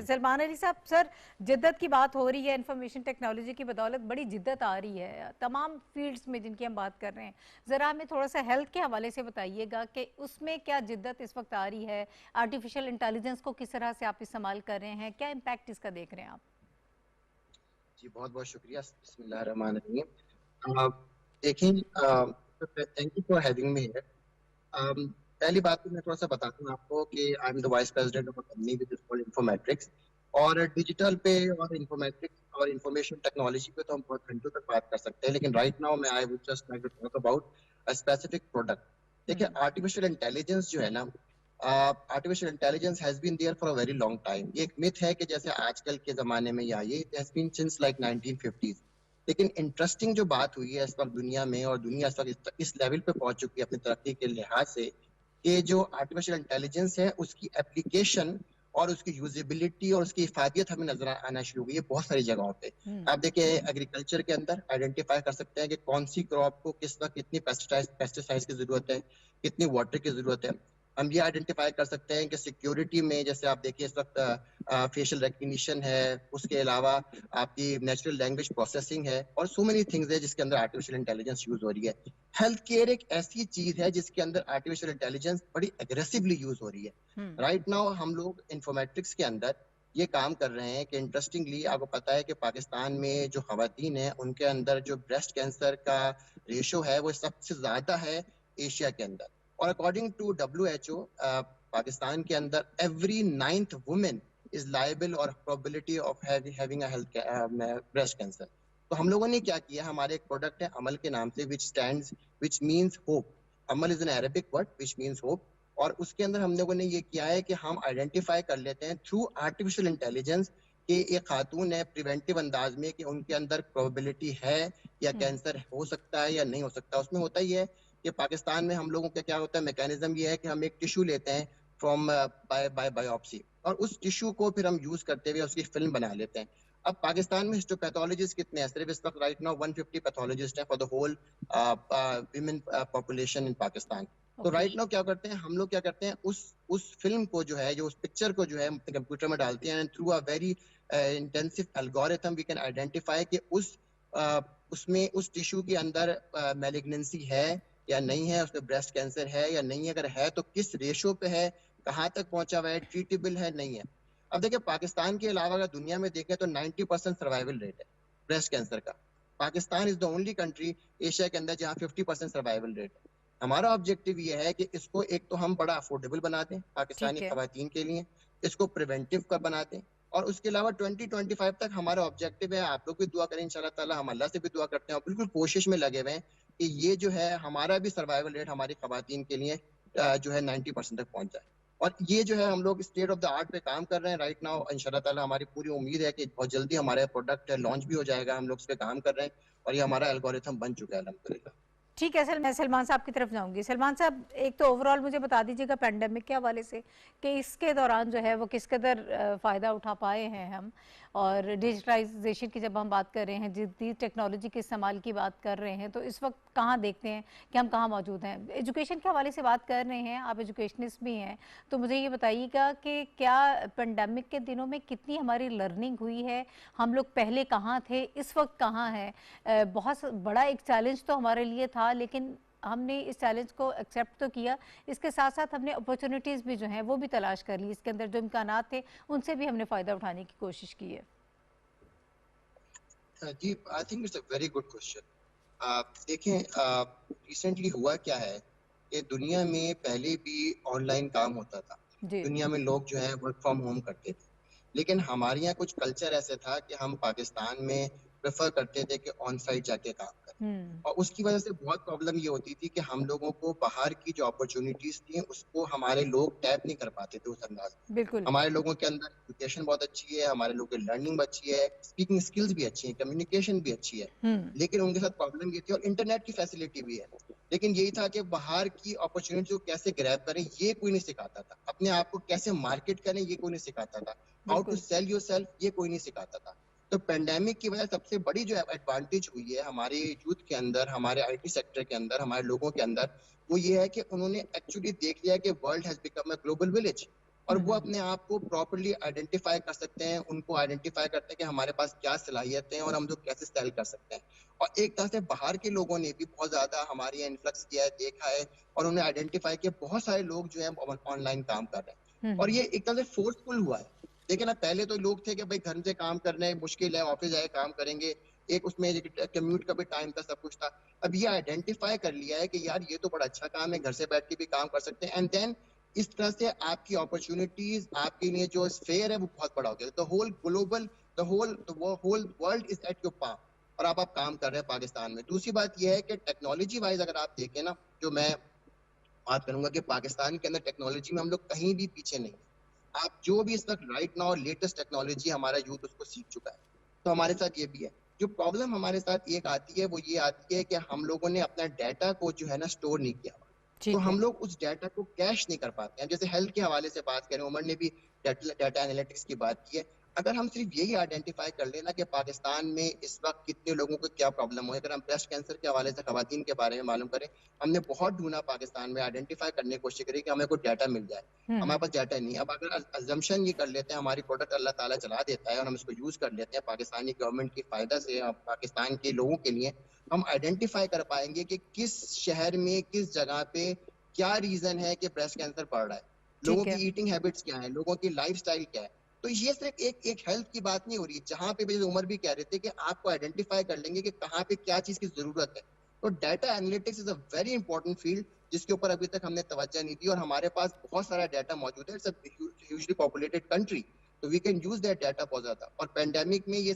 सलमान अली साहब, सर जिद्दत की बात हो रही है, इंफॉर्मेशन टेक्नोलॉजी की बदौलत बड़ी जिद्दत आ रही है तमाम फील्ड्स में जिनकी हम बात कर रहे हैं। ज़रा हमें थोड़ा सा हेल्थ के हवाले से बताइएगा कि उसमें क्या जिद्दत इस वक्त आ रही है, आर्टिफिशियल इंटेलिजेंस को किस तरह से आप इस्तेमाल कर रहे हैं, क्या इम्पैक्ट इसका देख रहे हैं आप? जी बहुत बहुत शुक्रिया। बिस्मिल्लाहिर्रहमानिर्रहीम। देखें, thank you for having me here. पहली बात तो मैं थोड़ा सा बता दूं आपको कि I am the vice president of a company which is called Informetrics. और डिजिटल पे और इंफॉर्मेटिक्स और इंफॉर्मेशन टेक्नोलॉजी पे तो हम बहुत घंटों तक बात कर सकते हैं, लेकिन राइट नाउ मैं I would just like to talk about a specific product. देखिए, हम्म। आर्टिफिशियल इंटेलिजेंस जो है ना, artificial intelligence has been there for a very long time. ये एक मिथ है कि जैसे आजकल के जमाने में या ये has been since like 1950s। लेकिन इंटरेस्टिंग जो बात हुई है इस वक्त दुनिया में, और दुनिया इस वक्त इस लेवल पे पहुंच चुकी है अपनी तरक्की के लिहाज से, कि जो आर्टिफिशियल इंटेलिजेंस है उसकी एप्लीकेशन और उसकी यूजेबिलिटी और उसकी इफादियत हमें नजर आना शुरू हो गई है बहुत सारी जगहों पे। हम्म। आप देखिए, एग्रीकल्चर के अंदर आइडेंटिफाई कर सकते हैं कि कौन सी क्रॉप को किस वक्त कितनी पेस्टिसाइड्स की जरूरत है, कितनी वाटर की जरूरत है। हम ये आइडेंटिफाई कर सकते हैं कि सिक्योरिटी में, जैसे आप देखिए इस वक्त फेशियल रिकग्निशन है, उसके अलावा आपकी नेचुरल लैंग्वेज प्रोसेसिंग है, और सो मेनी थिंग्स है जिसके अंदर आर्टिफिशियल इंटेलिजेंस यूज हो रही है। हेल्थ केयर एक ऐसी चीज है जिसके अंदर आर्टिफिशियल इंटेलिजेंस बड़ी एग्रेसिवली यूज हो रही है। हम्म। राइट नाउ हम लोग इंफॉर्मेटिक्स के अंदर ये काम कर रहे हैं कि इंटरेस्टिंगली आपको पता है कि पाकिस्तान में जो खवातीन हैं उनके अंदर जो ब्रेस्ट कैंसर का रेशो है वो सबसे ज्यादा है एशिया के अंदर। और अकॉर्डिंग टू WHO, पाकिस्तान के अंदर every 9th women is liable और probability of having a health breast cancer. तो हम लोगों ने क्या किया, हमारे एक प्रोडक्ट है अमल के नाम से, which means hope. Amal is an Arabic word which means hope. और उसके अंदर हम लोगों ने ये किया है कि हम आइडेंटिफाई कर लेते हैं थ्रू आर्टिफिशियल इंटेलिजेंस कि एक खातून है प्रिवेंटिव अंदाज में कि उनके अंदर प्रोबेबिलिटी है या हम्म। कैंसर हो सकता है या नहीं हो सकता। उसमें होता ही है कि पाकिस्तान में हम लोगों का क्या होता है, मैकेनिज्म ये है कि हम एक टिश्यू लेते हैं फ्रॉम बाय बाय बायोप्सी, और उस टिश्यू को फिर हम यूज करते हुए उसकी फिल्म बना लेते हैं। अब पाकिस्तान में हिस्टोपैथोलॉजिस्ट कितने हैं? सिर्फ इस वक्त राइट नाउ 150 पैथोलॉजिस्ट हैं for the whole women population in Pakistan. तो ओके। राइट नाउ क्या करते हैं हम लोग, क्या करते हैं, उस फिल्म को जो है, जो उस पिक्चर को जो है कंप्यूटर में डालते हैं, and through a very intensive algorithm we can identify कि उसमें उस टिश्यू के अंदर मैलिग्नेंसी है या नहीं है, उसमें ब्रेस्ट कैंसर है या नहीं है, अगर है तो किस रेशो पे है, कहाँ तक पहुंचा हुआ है, ट्रीटेबल है नहीं है। अब देखिए, पाकिस्तान के अलावा अगर दुनिया में देखें तो 90% सर्वाइवल रेट है ब्रेस्ट कैंसर का। Pakistan is the only country Asia के अंदर जहाँ 50% सर्वाइवल रेट है। हमारा ऑब्जेक्टिव ये है कि इसको एक तो हम बड़ा अफोर्डेबल बना दें पाकिस्तानी ठीक है। खवातीन के लिए, इसको प्रिवेंटिव का बना दें, और उसके अलावा 2025 तक हमारा ऑब्जेक्टिव है, आप लोग भी दुआ करें इंशाल्लाह ताला, हम अल्लाह से भी दुआ करते हैं और बिल्कुल कोशिश में लगे हुए हैं कि ये जो है हमारा भी सर्वाइवल रेट हमारी खवातीन के लिए जो है 90% तक पहुंच जाए। और ये जो है हम लोग स्टेट ऑफ द आर्ट पे काम कर रहे हैं राइट नाउ। इंशाल्लाह ताला हमारी पूरी उम्मीद है कि बहुत जल्दी हमारा प्रोडक्ट लॉन्च भी हो जाएगा, हम लोग उस पर काम कर रहे हैं और ये हमारा एल्गोरिथम बन चुका है अल्हम्दुलिल्लाह। ठीक है सर, मैं सलमान साहब की तरफ जाऊंगी। सलमान साहब, एक तो ओवरऑल मुझे बता दीजिएगा पेंडेमिक के हवाले से कि इसके दौरान जो है वो किस कदर फ़ायदा उठा पाए हैं हम, और डिजिटलाइजेशन की जब हम बात कर रहे हैं, जदीद टेक्नोलॉजी के इस्तेमाल की बात कर रहे हैं, तो इस वक्त कहाँ देखते हैं कि हम कहाँ मौजूद हैं। एजुकेशन के हवाले से बात कर रहे हैं, आप एजुकेशनिस्ट भी हैं, तो मुझे ये बताइएगा कि क्या पेंडेमिक के दिनों में कितनी हमारी लर्निंग हुई है, हम लोग पहले कहाँ थे, इस वक्त कहाँ हैं। बहुत बड़ा एक चैलेंज तो हमारे लिए था, लेकिन हमने इस चैलेंज को एक्सेप्ट तो किया, इसके साथ साथ हमने अपॉर्चुनिटीज़ भी जो हैं वो भी तलाश कर ली, इसके अंदर जो इम्कानात थे उनसे भी हमने फ़ायदा उठाने की कोशिश की है। जी, I think it's a very good question. आप देखें, रिसेंटली हुआ क्या है कि दुनिया में पहले भी ऑनलाइन काम होता था, जी। दुनिया में लोग जो है वर्क फ्रॉम होम करते थे, लेकिन हमारे यहाँ कुछ कल्चर ऐसे था कि हम पाकिस्तान में प्रेफर करते थे कि ऑन साइट जाके काम करें। हम्म। और उसकी वजह से बहुत प्रॉब्लम ये होती थी कि हम लोगों को बाहर की जो अपॉर्चुनिटीज थी उसको हमारे लोग टैप नहीं कर पाते थे उस अंदाज में। बिल्कुल। हमारे लोगों के अंदर एजुकेशन बहुत अच्छी है, हमारे लोगों की लर्निंग अच्छी है, स्पीकिंग स्किल्स भी अच्छी है, कम्युनिकेशन भी अच्छी है, हम्म। लेकिन उनके साथ प्रॉब्लम ये थी, और इंटरनेट की फैसिलिटी भी है, लेकिन यही था कि बाहर की अपॉर्चुनिटी को कैसे ग्रैब करें ये कोई नहीं सिखाता था, अपने आप को कैसे मार्केट करें ये कोई नहीं सिखाता था, हाउ टू बिल्कुल। सेल योर सेल्फ ये कोई नहीं सिखाता था। तो पेंडेमिक की वजह सबसे बड़ी जो एडवांटेज हुई है हमारे यूथ के अंदर, हमारे IT सेक्टर के अंदर, हमारे लोगों के अंदर, वो ये है कि उन्होंने एक्चुअली देख लिया कि world has become a global village. और वो अपने आप को प्रॉपरली आइडेंटिफाई कर सकते हैं, उनको आइडेंटिफाई करते हैं कि हमारे पास क्या सलाहियतें हैं और हम लोग कैसे सेल कर सकते हैं। और एक तरह से बाहर के लोगों ने भी बहुत ज्यादा हमारे यहाँ इन्फ्लक्स किया है, देखा है और उन्हें आइडेंटिफाई किया, बहुत सारे लोग जो है ऑनलाइन काम कर रहे हैं और ये एक तरह से फोर्सफुल हुआ है। देखिए ना, पहले तो लोग थे कि भाई घर से काम करना है मुश्किल है, ऑफिस जाए काम करेंगे, एक उसमें कम्यूट का भी टाइम था, सब कुछ था। अब ये आइडेंटिफाई कर लिया है कि यार ये तो बड़ा अच्छा काम है, घर से बैठ के भी काम कर सकते हैं, एंड देन इस तरह से आपकी अपॉर्चुनिटीज, आपके लिए जो स्फेयर है वो बहुत बड़ा हो गया। The whole global, the whole world is at your palm और आप काम कर रहे हैं पाकिस्तान में। दूसरी बात यह है कि टेक्नोलॉजी वाइज अगर आप देखें ना, जो मैं बात करूंगा कि पाकिस्तान के अंदर टेक्नोलॉजी में हम लोग कहीं भी पीछे नहीं है। आप जो भी इस वक्त राइट नाउ लेटेस्ट टेक्नोलॉजी हमारा यूथ उसको सीख चुका है, तो हमारे साथ ये भी है। जो प्रॉब्लम हमारे साथ एक आती है वो ये आती है कि हम लोगों ने अपना डाटा को जो है ना स्टोर नहीं किया, तो ठीक है। हम लोग उस डाटा को कैश नहीं कर पाते हैं। जैसे हेल्थ के हवाले से बात करें, उमर ने भी डाटा एनालिटिक्स की बात की है। अगर हम सिर्फ यही आइडेंटिफाई कर लेना कि पाकिस्तान में इस वक्त कितने लोगों को क्या प्रॉब्लम हो, अगर हम ब्रेस्ट कैंसर के हवाले से खवातीन के बारे में मालूम करें, हमने बहुत ढूंढा पाकिस्तान में, आइडेंटिफाई करने की कोशिश करी कि हमें कोई डाटा मिल जाए, हमारे पास डाटा नहीं। अब अगर अजम्पशन ये कर लेते हैं हमारी प्रोडक्ट अल्लाह ताला चला देता है और हम इसको यूज कर लेते हैं पाकिस्तानी गवर्नमेंट की फायदा से, पाकिस्तान के लोगों के लिए, हम आइडेंटिफाई कर पाएंगे कि किस शहर में किस जगह पे क्या रीजन है कि ब्रेस्ट कैंसर बढ़ रहा है, लोगों ठीक है। की ईटिंग हैबिट्स क्या है, लोगों की लाइफस्टाइल क्या है। तो ये सिर्फ एक एक हेल्थ की बात नहीं हो रही, जहां पे जैसे उमर भी कह रहे थे कि आपको आइडेंटिफाई कर लेंगे कि कहाँ पे क्या चीज की जरूरत है। तो data analytics is a very important field जिसके ऊपर अभी तक हमने तवज्जो नहीं दी, और हमारे पास बहुत सारा डाटा मौजूद है। It's a hugely populated country, तो we can use that data बहुत ज्यादा। और पेंडेमिक में ये